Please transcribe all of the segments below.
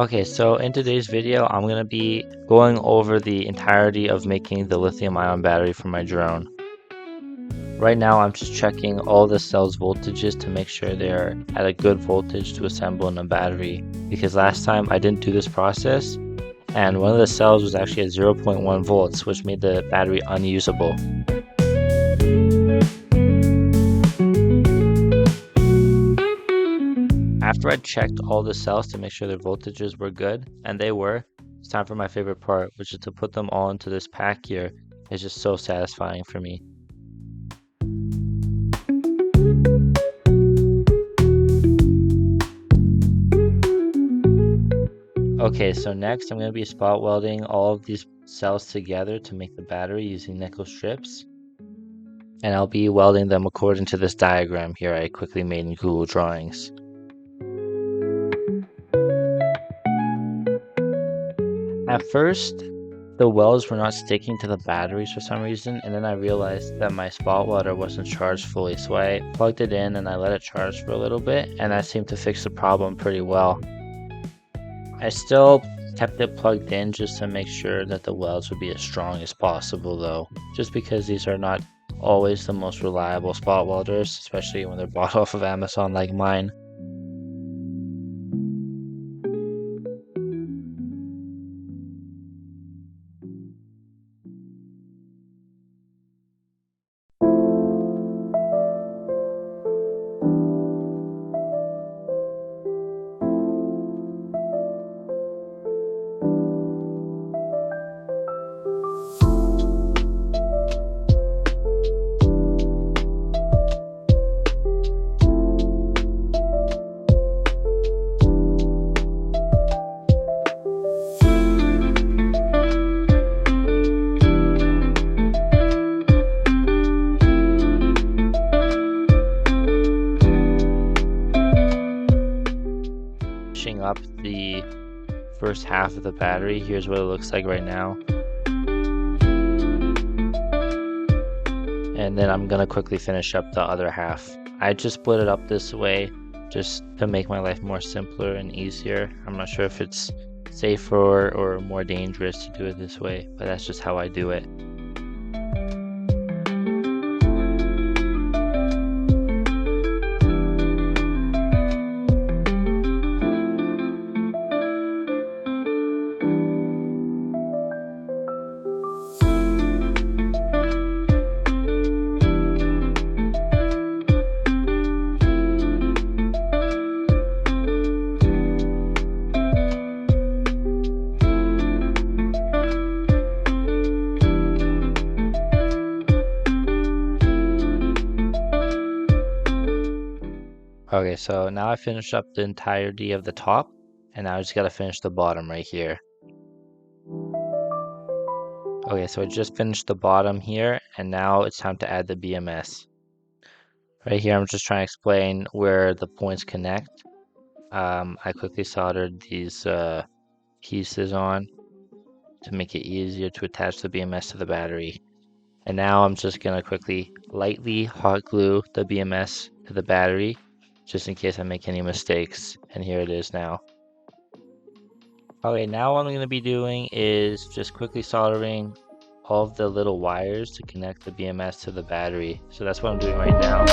Okay, so in today's video, I'm going to be going over the entirety of making the lithium-ion battery for my drone. Right now, I'm just checking all the cells' voltages to make sure they're at a good voltage to assemble in a battery, because last time I didn't do this process, and one of the cells was actually at 0.1 volts, which made the battery unusable. After I checked all the cells to make sure their voltages were good, and they were, it's time for my favorite part, which is to put them all into this pack here. It's just so satisfying for me. Okay, so next I'm going to be spot welding all of these cells together to make the battery using nickel strips. And I'll be welding them according to this diagram here I quickly made in Google Drawings. At first, the welds were not sticking to the batteries for some reason, and then I realized that my spot welder wasn't charged fully, so I plugged it in and I let it charge for a little bit, and that seemed to fix the problem pretty well. I still kept it plugged in just to make sure that the welds would be as strong as possible though, just because these are not always the most reliable spot welders, especially when they're bought off of Amazon like mine. Up the first half of the battery. Here's what it looks like right now, and then I'm gonna quickly finish up the other half. I just split it up this way just to make my life more simpler and easier. I'm not sure if it's safer or more dangerous to do it this way, but that's just how I do it. Okay, so now I finished up the entirety of the top, and now I just gotta finish the bottom right here. Okay, so I just finished the bottom here, and now it's time to add the BMS. Right here, I'm just trying to explain where the points connect. I quickly soldered these pieces on to make it easier to attach the BMS to the battery. And now I'm just gonna quickly lightly hot glue the BMS to the battery, just in case I make any mistakes, and here it is now. Okay, now what I'm going to be doing is just quickly soldering all of the little wires to connect the BMS to the battery. So that's what I'm doing right now.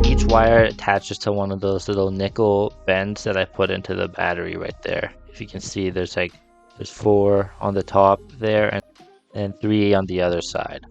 Each wire attaches to one of those little nickel bends that I put into the battery right there. If you can see, there's 4 on the top there, and 3 on the other side.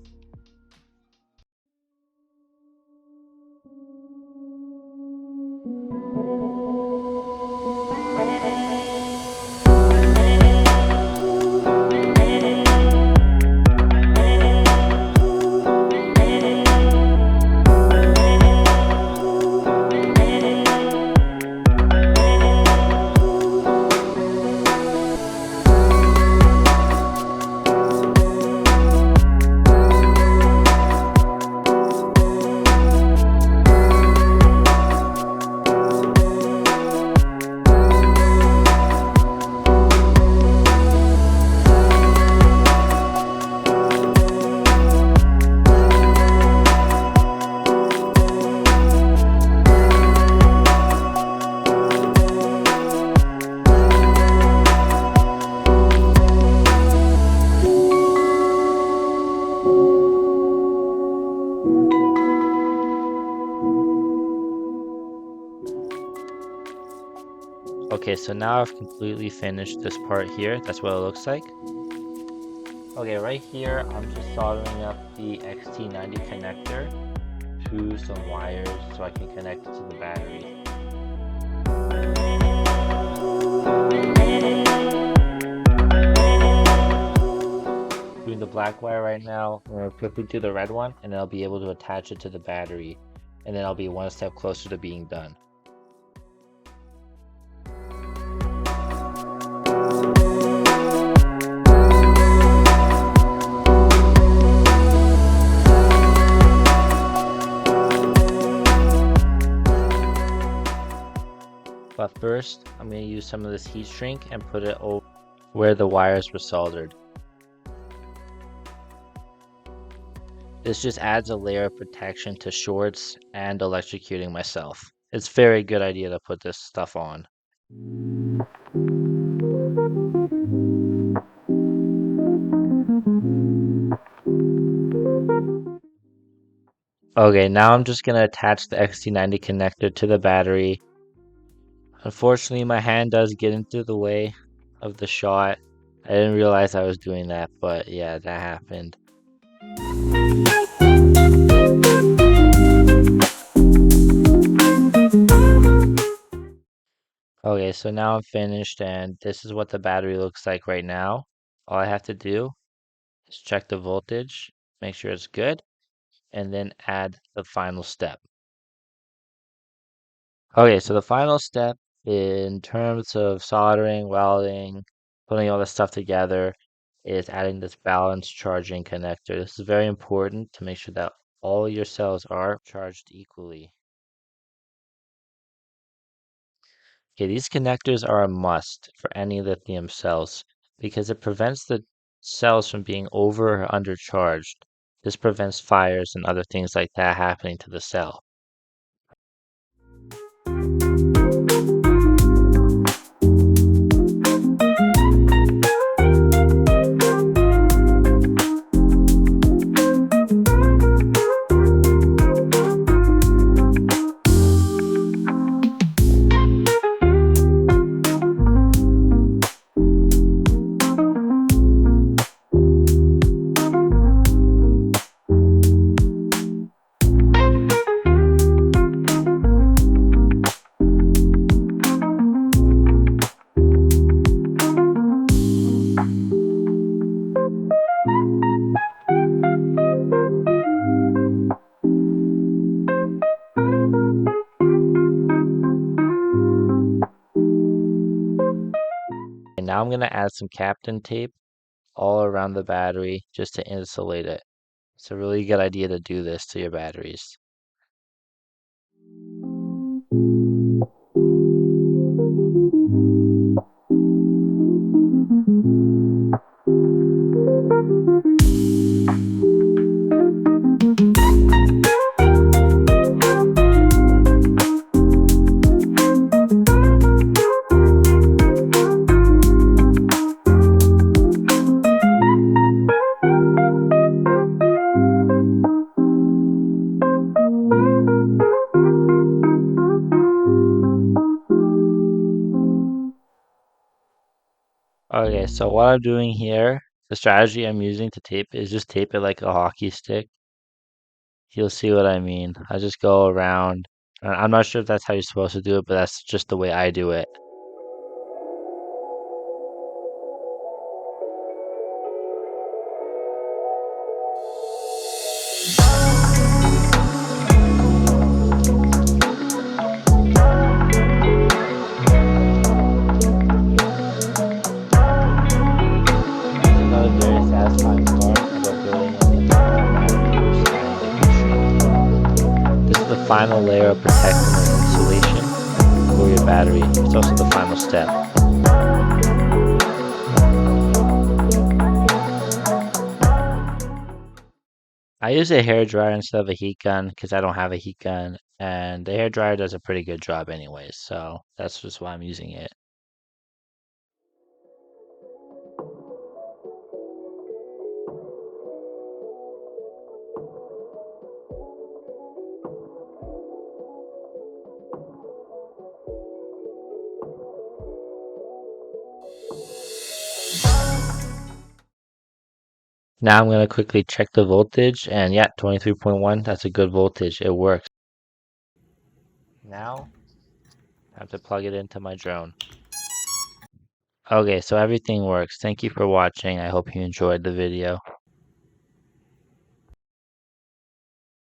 Okay, so now I've completely finished this part here. That's what it looks like. Okay, right here, I'm just soldering up the XT90 connector to some wires so I can connect it to the battery. Doing the black wire right now. I'm going to quickly do the red one, and then I'll be able to attach it to the battery, and then I'll be one step closer to being done. But first, I'm going to use some of this heat shrink and put it over where the wires were soldered. This just adds a layer of protection to shorts and electrocuting myself. It's a very good idea to put this stuff on. Okay, now I'm just going to attach the XT90 connector to the battery. Unfortunately, my hand does get into the way of the shot. I didn't realize I was doing that, but yeah, that happened. Okay, so now I'm finished, and this is what the battery looks like right now. All I have to do is check the voltage, make sure it's good, and then add the final step. Okay, so the final step in terms of soldering, welding, putting all this stuff together is adding this balanced charging connector. This is very important to make sure that all your cells are charged equally. Okay, these connectors are a must for any lithium cells because it prevents the cells from being over or undercharged. This prevents fires and other things like that happening to the cell. And now I'm going to add some Kapton tape all around the battery just to insulate it. It's a really good idea to do this to your batteries. Okay, so what I'm doing here, the strategy I'm using to tape is just tape it like a hockey stick. You'll see what I mean. I just go around. I'm not sure if that's how you're supposed to do it, but that's just the way I do it. This is another very satisfying part about building a lithium battery or sliding the heat. This is the final layer of protection and insulation for your battery. It's also the final step. I use a hair dryer instead of a heat gun because I don't have a heat gun, and the hair dryer does a pretty good job anyways, so that's just why I'm using it. Now I'm going to quickly check the voltage, and yeah, 23.1, that's a good voltage. It works. Now I have to plug it into my drone. Okay, so everything works. Thank you for watching. I hope you enjoyed the video.